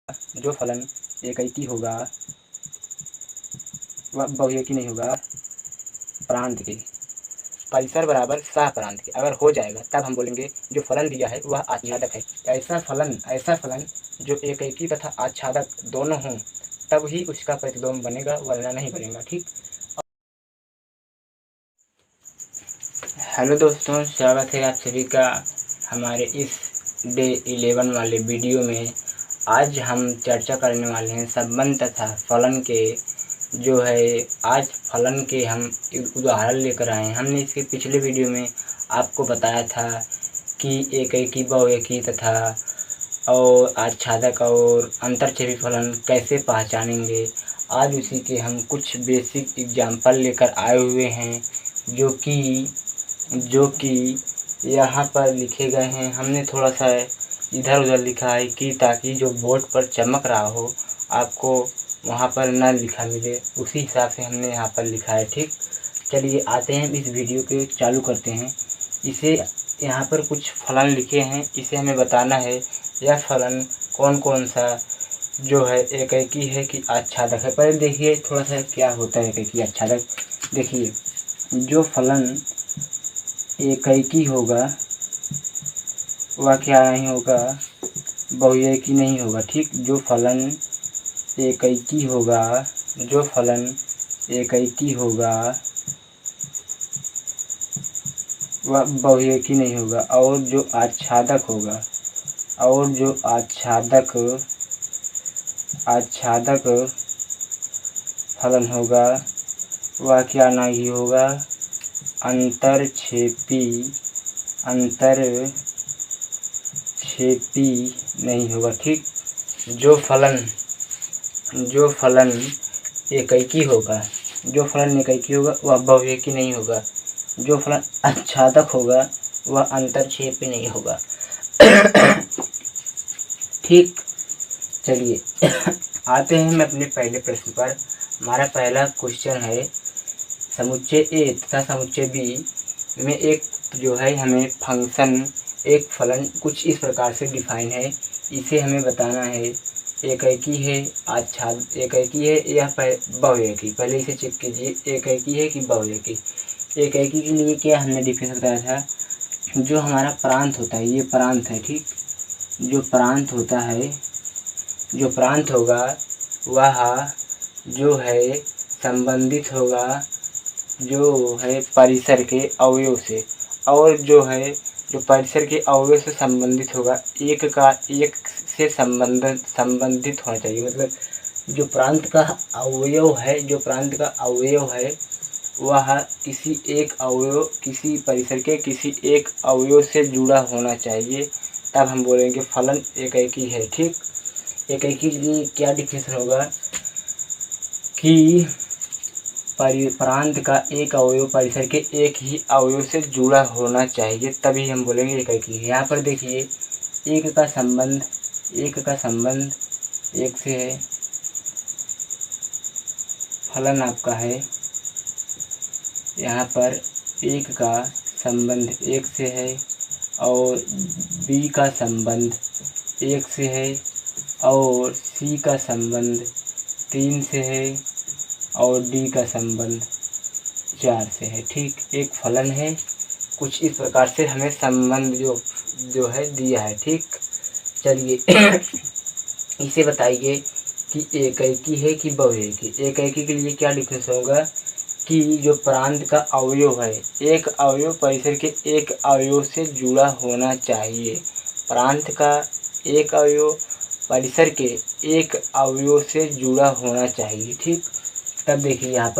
जो फलन एकैकी होगा वह बहुएकी नहीं होगा प्रांत के, परिसर बराबर सह प्रांत के। अगर हो जाएगा तब हम बोलेंगे जो फलन दिया है वह आच्छादक है। ऐसा फलन जो एकैकी तथा आच्छादक दोनों हों तब ही उसका प्रतिलोम बनेगा, वरना नहीं बनेगा। ठीक। हेलो दोस्तों, स्वागत है आप सभी का हमारे इस डे 11 वाले वीडियो में। आज हम चर्चा करने वाले हैं संबंध तथा फलन के। जो है आज फलन के हम उदाहरण लेकर आए हैं। हमने इसके पिछले वीडियो में आपको बताया था कि एकैकी, बहुएकी तथा और आच्छादक और अंतर्छेदी फलन कैसे पहचानेंगे। आज उसी के हम कुछ बेसिक एग्जाम्पल लेकर आए हुए हैं जो कि यहाँ पर लिखे गए हैं। हमने थोड़ा सा इधर उधर लिखा है कि ताकि जो बोर्ड पर चमक रहा हो आपको वहाँ पर न लिखा मिले, उसी हिसाब से हमने यहाँ पर लिखा है। ठीक। चलिए आते हैं इस वीडियो के, चालू करते हैं इसे। यहाँ पर कुछ फलन लिखे हैं, इसे हमें बताना है यह फलन कौन कौन सा जो है एकैकी है कि आच्छादक है। पहले देखिए थोड़ा सा क्या होता है एकैकी आच्छादक। देखिए जो फलन एकैकी होगा वह क्या नहीं होगा, बहुएकी नहीं होगा। ठीक। जो फलन एकैकी होगा वह बहुएकी नहीं होगा। और जो आच्छादक फलन होगा वह क्या नहीं होगा, अंतरक्षेपी नहीं होगा। ठीक। जो फलन एकैकी होगा वह बहुएकी नहीं होगा। जो फलन आच्छादक होगा वह अंतरक्षेपी नहीं होगा। ठीक। चलिए आते हैं हम अपने पहले प्रश्न पर। हमारा पहला क्वेश्चन है समुच्चय ए तथा समुच्चय बी में एक जो है हमें फंक्शन, एक फलन कुछ इस प्रकार से डिफाइन है। इसे हमें बताना है एकैकी है या बहुएकी। पहले इसे चेक कीजिए, एकैकी है कि बहुएकी। एकैकी के लिए क्या हमने डिफाइन बताया था, जो हमारा प्रांत होता है, ये प्रांत है। ठीक। जो प्रांत होगा वह जो है संबंधित होगा जो है परिसर के अवयव से, और जो परिसर के अवयव से संबंधित होगा, एक से संबंधित होना चाहिए। मतलब जो प्रांत का अवयव है वह किसी परिसर के किसी एक अवयव से जुड़ा होना चाहिए, तब हम बोलेंगे फलन एकैकी है। ठीक। एकैकी के लिए क्या डिफिनेशन होगा कि प्रांत का एक अवयव परिसर के एक ही अवयव से जुड़ा होना चाहिए, तभी हम बोलेंगे एकैकी। यहाँ पर देखिए एक का संबंध एक से है, फलन आपका है। यहाँ पर एक का संबंध एक से है और बी का संबंध एक से है और सी का संबंध 3 से है और डी का संबंध 4 से है। ठीक। एक फलन है, कुछ इस प्रकार से हमें संबंध जो है दिया है। ठीक। चलिए इसे बताइए कि एकैकी है कि बहुएकी। एकैकी के लिए क्या डिफरेंस होगा कि जो प्रांत का अवयव है, एक अवयव परिसर के एक अवयव से जुड़ा होना चाहिए। प्रांत का एक अवयव परिसर के एक अवयव से जुड़ा होना चाहिए। ठीक। तब देखिए यहाँ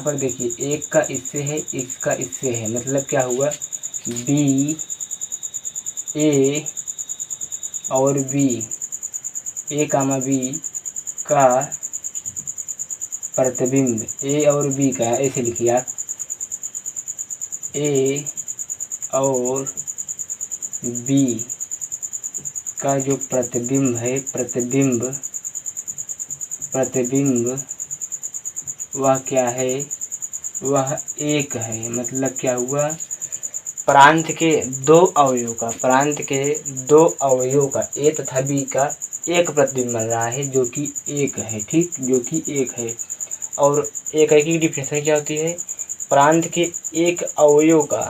पर देखिए एक का इससे है, इसका इससे है, मतलब क्या हुआ, बी ए और बी, ए कामा बी का प्रतिबिंब, ए और बी का, ऐसे लिखिए आप, ए और बी का जो प्रतिबिंब है, प्रतिबिंब वह क्या है, वह एक है। मतलब क्या हुआ, प्रांत के दो अवयवों का ए तथा बी का एक प्रतिबिंब बन रहा है जो कि एक है, ठीक, जो कि एक है। और एक की डिफिनेशन क्या होती है? प्रांत के एक अवयव का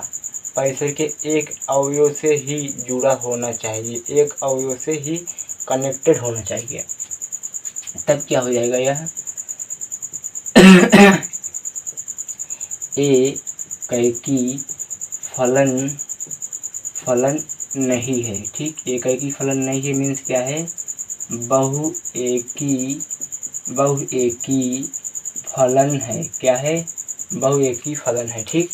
परिसर के एक अवयव से ही जुड़ा होना चाहिए, एक अवयव से ही कनेक्टेड होना चाहिए, तब क्या हो जाएगा यह एकैकी फलन नहीं है, ठीक। एकैकी फलन नहीं है मीन्स क्या है? बहुएकी फलन है। क्या है? बहुएकी फलन है, ठीक,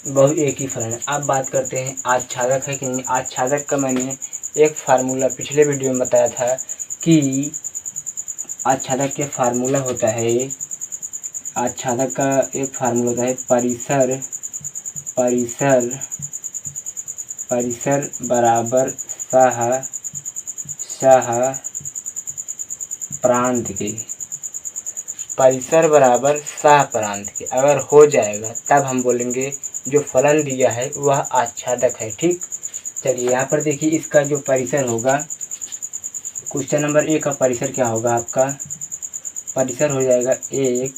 बहुएकी फलन है। अब बात करते हैं आच्छादक है कि नहीं। आच्छादक का मैंने एक फार्मूला पिछले वीडियो में बताया था कि आच्छादक का फार्मूला होता है, आच्छादक का एक फार्मूला होता है परिसर बराबर साह प्रांत के। परिसर बराबर साह प्रांत के अगर हो जाएगा तब हम बोलेंगे जो फलन दिया है वह आच्छादक है, ठीक। चलिए यहाँ पर देखिए इसका जो परिसर होगा, क्वेश्चन नंबर 1 का परिसर क्या होगा आपका? परिसर हो जाएगा 1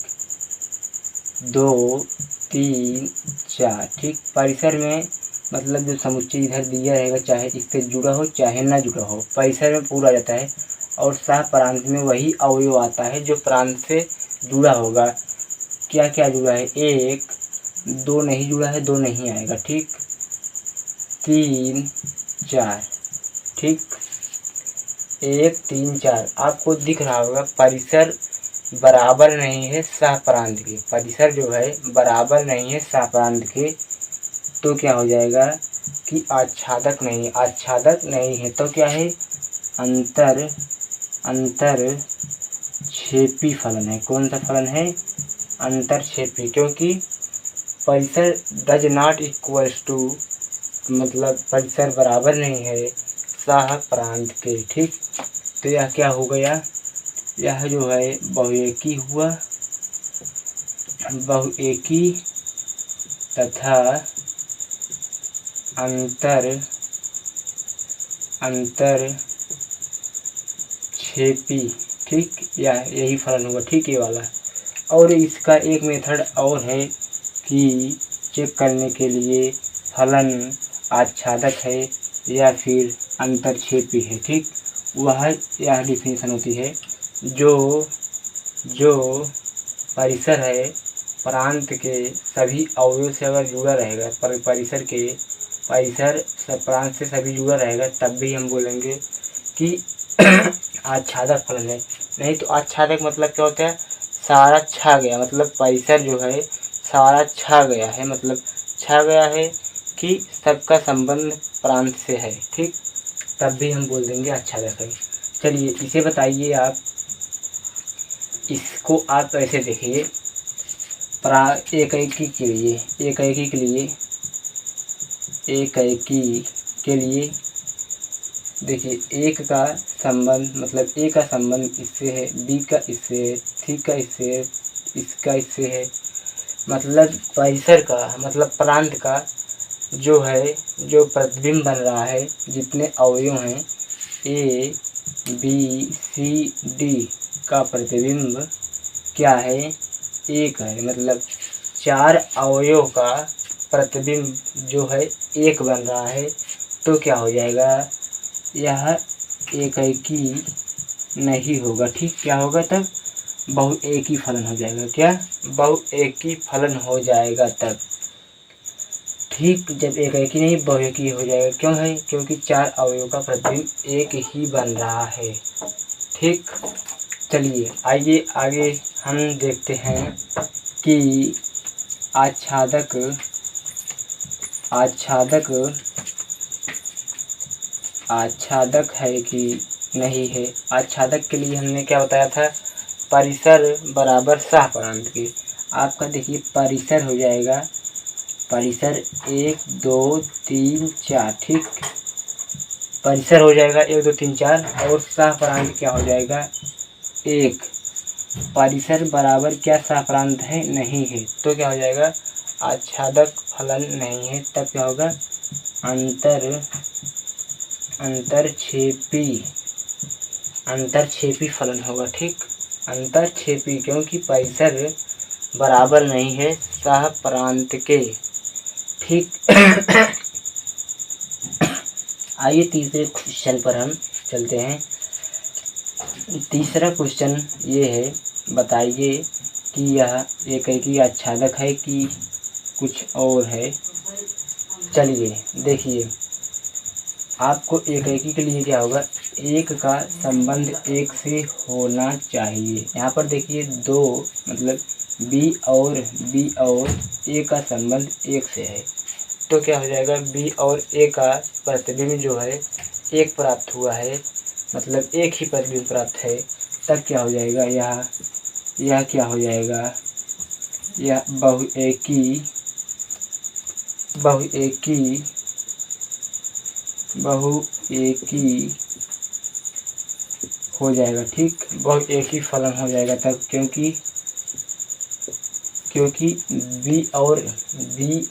2 3 4, ठीक। परिसर में मतलब जो समुच्चय इधर दिया रहेगा चाहे इससे जुड़ा हो चाहे ना जुड़ा हो, परिसर में पूरा जाता है। और साह प्रांत में वही अवयव आता है जो प्रांत से जुड़ा होगा। क्या क्या जुड़ा है? 1 2 नहीं जुड़ा है, 2 नहीं आएगा, ठीक। 3 4, ठीक, 1 3 4 आपको दिख रहा होगा। परिसर बराबर नहीं है साह प्रांत के, परिसर जो है बराबर नहीं है साह प्रांत के, तो क्या हो जाएगा कि आच्छादक नहीं है। तो क्या है? अंतरक्षेपी फलन है। कौन सा फलन है? अंतरक्षेपी, क्योंकि परिसर डज नॉट इक्वल्स टू, मतलब परिसर बराबर नहीं है साह प्रांत के, ठीक। तो यह क्या हो गया? यह जो है बहुएकी हुआ, बहुएकी तथा अंतरक्षेपी, ठीक, यही फलन होगा, ठीक, ये वाला। और इसका एक मेथड और है कि चेक करने के लिए फलन आच्छादक है या फिर अंतरक्षेपी है, ठीक। वह यह डिफिनेशन होती है जो परिसर है प्रांत के सभी अवयव से अगर जुड़ा रहेगा, परिसर प्रांत से सभी जुड़ा रहेगा, तब भी हम बोलेंगे कि आच्छादक फलन है। नहीं तो आच्छादक मतलब क्या होता है? सारा छा गया, मतलब परिसर जो है सारा छा गया है, मतलब छा गया है कि सबका संबंध प्रांत से है, ठीक, तब भी हम बोल देंगे आच्छादक है। चलिए इसे बताइए आप, इसको आप ऐसे देखिए, एकैकी के लिए देखिए एक का संबंध, मतलब ए का संबंध इससे है, बी का इससे है, सी का इससे है, इसका इससे है, मतलब परिसर का मतलब प्रांत का जो है, जो प्रतिबिंब बन रहा है, जितने अवयव हैं ए बी सी डी का प्रतिबिंब क्या है? एक है, मतलब 4 अवयव का प्रतिबिंब जो है एक बन रहा है। तो क्या हो जाएगा? यह एकैकी नहीं होगा, ठीक। क्या होगा तब? बहुएकी फलन हो जाएगा। क्या? बहुएकी फलन हो जाएगा तब, ठीक। जब एकैकी नहीं बहुएकी हो जाएगा, क्यों है? क्योंकि 4 अवयव का प्रतिबिंब एक ही बन रहा है, ठीक। चलिए आइए आगे हम देखते हैं कि आच्छादक है कि नहीं है। आच्छादक के लिए हमने क्या बताया था? परिसर बराबर साह प्रांत के। आपका देखिए परिसर हो जाएगा, परिसर 1 2 3 4, ठीक, परिसर हो जाएगा 1 2 3 4, और साह प्रांत क्या हो जाएगा? 1। परिसर बराबर क्या साह प्रांत है? नहीं है, तो क्या हो जाएगा? आच्छादक फलन नहीं है तब क्या होगा, अंतरक्षेपी फलन होगा। ठीक, अंतरक्षेपी, क्योंकि परिसर बराबर नहीं है सह प्रांत के। ठीक आइए तीसरे क्वेश्चन पर हम चलते हैं। तीसरा क्वेश्चन ये है, बताइए कि यह एकाकी आच्छादक है कि कुछ और है। चलिए देखिए, आपको एकाकी के लिए क्या होगा, एक का संबंध एक से होना चाहिए। यहाँ पर देखिए दो, मतलब बी और ए का संबंध एक से है, तो क्या हो जाएगा, बी और ए का प्रतिबिंब जो है एक प्राप्त हुआ है, मतलब एक ही प्रतिबिंब प्राप्त है, तब क्या हो जाएगा, यह क्या हो जाएगा, यह बहुएकी हो जाएगा। ठीक, बहुएकी फलन हो जाएगा तब, क्योंकि बी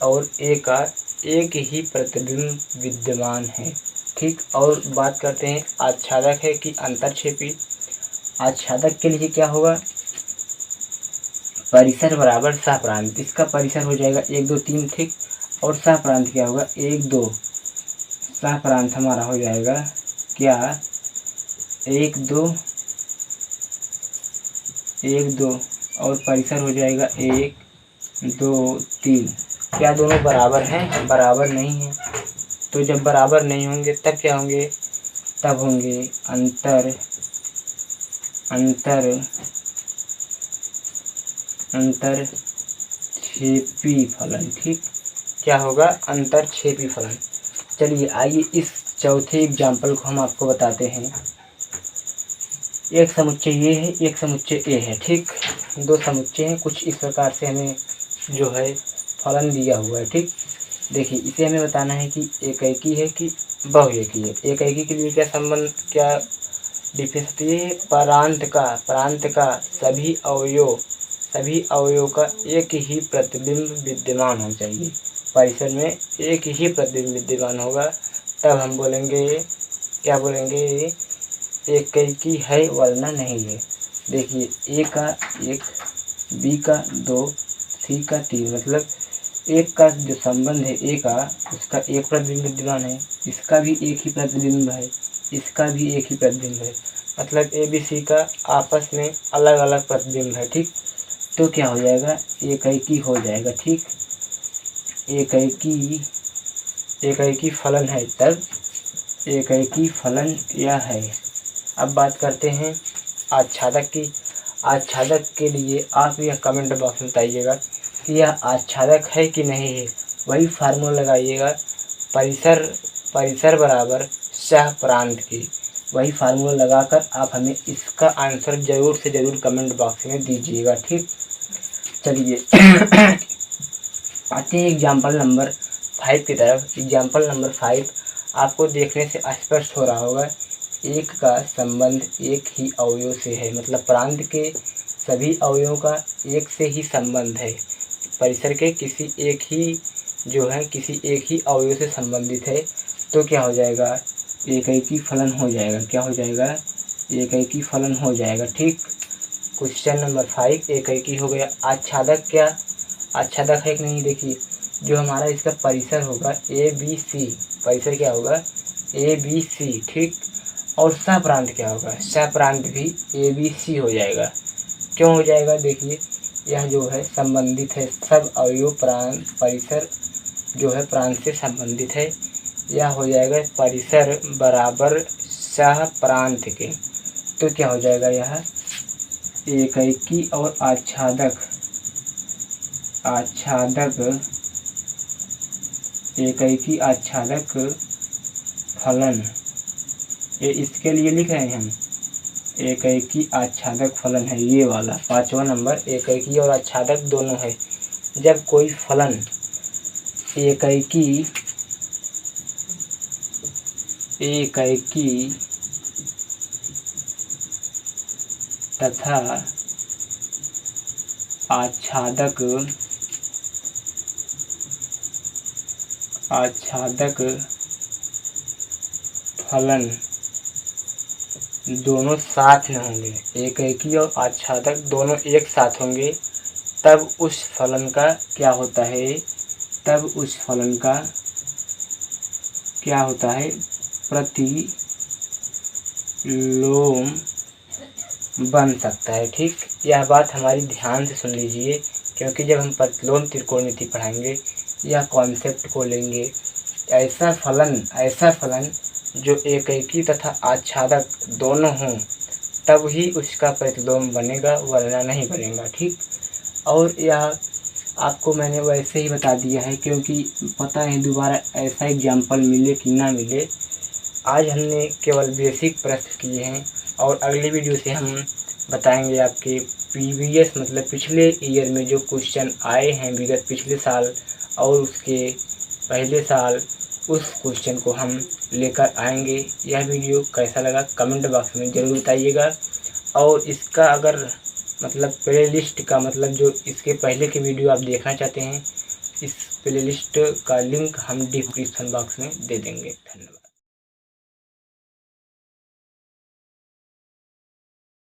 और ए का एक ही प्रतिबिंब विद्यमान है। ठीक, और बात करते हैं आच्छादक है कि अंतरक्षेपी। आच्छादक के लिए क्या होगा, परिसर बराबर सह प्रांत। इसका परिसर हो जाएगा 1 2 3। ठीक, और सह प्रांत क्या होगा, 1 2। सह प्रांत हमारा हो जाएगा क्या, 1 2 और परिसर हो जाएगा 1 2 3। क्या दोनों बराबर हैं, बराबर नहीं है। तो जब बराबर नहीं होंगे तब क्या होंगे, तब होंगे अंतरक्षेपी फलन। ठीक, क्या होगा, अंतरक्षेपी फलन। चलिए आइए इस चौथे एग्जाम्पल को हम आपको बताते हैं। एक समुच्चय ये है, एक समुच्चय ए है। ठीक, दो समुच्चय हैं, कुछ इस प्रकार से हमें जो है फलन दिया हुआ है। ठीक, देखिए इसे हमें बताना है कि एकाकी है कि बहुएकी है। एकाकी के लिए क्या संबंध, क्या डिफरेंस होती है, प्रांत का सभी अवयव का एक ही प्रतिबिंब विद्यमान होना चाहिए। परिसर में एक ही प्रतिबिंब विद्यमान होगा, तब हम बोलेंगे, क्या बोलेंगे, एकाकी है वरना नहीं है। देखिए ए का 1, बी का 2, सी का 3, मतलब एक का जो संबंध है ए का, उसका एक प्रतिबिंब विद्यमान है, इसका भी एक ही प्रतिबिंब है, इसका भी एक ही प्रतिबिंब है, मतलब ए बी सी का आपस में अलग अलग प्रतिबिंब है। ठीक, तो क्या हो जाएगा, एकाकी हो जाएगा। ठीक, एकाकी फलन है तब एकाकी फलन यह है। अब बात करते हैं आच्छादक की। आच्छादक के लिए आप यह कमेंट बॉक्स में बताइएगा कि यह आच्छादक है कि नहीं है। वही फार्मूला लगाइएगा, परिसर बराबर सह प्रांत की। वही फार्मूला लगाकर आप हमें इसका आंसर ज़रूर से ज़रूर कमेंट बॉक्स में दीजिएगा। ठीक, चलिए आते हैं एग्जाम्पल नंबर 5 की तरफ। एग्जाम्पल नंबर 5 आपको देखने से स्पष्ट हो रहा होगा, एक का संबंध एक ही अवयव से है, मतलब प्रांत के सभी अवयवों का एक से ही संबंध है। परिसर के किसी एक ही अवयव से संबंधित है, तो क्या हो जाएगा, एकाकी फलन हो जाएगा। क्या हो जाएगा, एकाकी फलन हो जाएगा। ठीक, क्वेश्चन नंबर 5 एकाकी हो गया। आच्छादक क्या, आच्छादक है कि नहीं, देखिए जो हमारा इसका परिसर होगा ए बी सी, परिसर क्या होगा, ए बी सी। ठीक, और सह प्रांत क्या होगा, सह प्रांत भी ए बी सी हो जाएगा। क्यों हो जाएगा, देखिए यह जो है संबंधित है, सब अवयव परिसर जो है प्रांत से संबंधित है। यह हो जाएगा परिसर बराबर सह प्रांत के, तो क्या हो जाएगा, यह एकाकी और आच्छादक एकाकी आच्छादक फलन, ये इसके लिए लिख रहे हैं हम, एकाकी आच्छादक फलन है ये वाला 5वां नंबर। एकाकी और आच्छादक दोनों है। जब कोई फलन एकाकी तथा आच्छादक आच्छादक फलन दोनों साथ में होंगे, एकैकी और आच्छादक दोनों एक साथ होंगे, तब उस फलन का क्या होता है, तब उस फलन का क्या होता है, प्रतिलोम बन सकता है। ठीक, यह बात हमारी ध्यान से सुन लीजिए, क्योंकि जब हम प्रतिलोम त्रिकोणमिति पढ़ाएंगे यह कॉन्सेप्ट को लेंगे। ऐसा फलन जो एकैकी तथा आच्छादक दोनों हों तब ही उसका प्रतिलोम बनेगा, वरना नहीं बनेगा। ठीक, और यह आपको मैंने वैसे ही बता दिया है, क्योंकि पता नहीं दोबारा ऐसा एग्जाम्पल मिले कि ना मिले। आज हमने केवल बेसिक प्रश्न किए हैं, और अगली वीडियो से हम बताएंगे आपके प्रीवियस मतलब पिछले ईयर में जो क्वेश्चन आए हैं विगत पिछले साल और उसके पहले साल, उस क्वेश्चन को हम लेकर आएंगे। यह वीडियो कैसा लगा कमेंट बॉक्स में ज़रूर बताइएगा, और इसका अगर मतलब प्लेलिस्ट का मतलब जो इसके पहले के वीडियो आप देखना चाहते हैं, इस प्लेलिस्ट का लिंक हम डिस्क्रिप्शन बॉक्स में दे देंगे। धन्यवाद।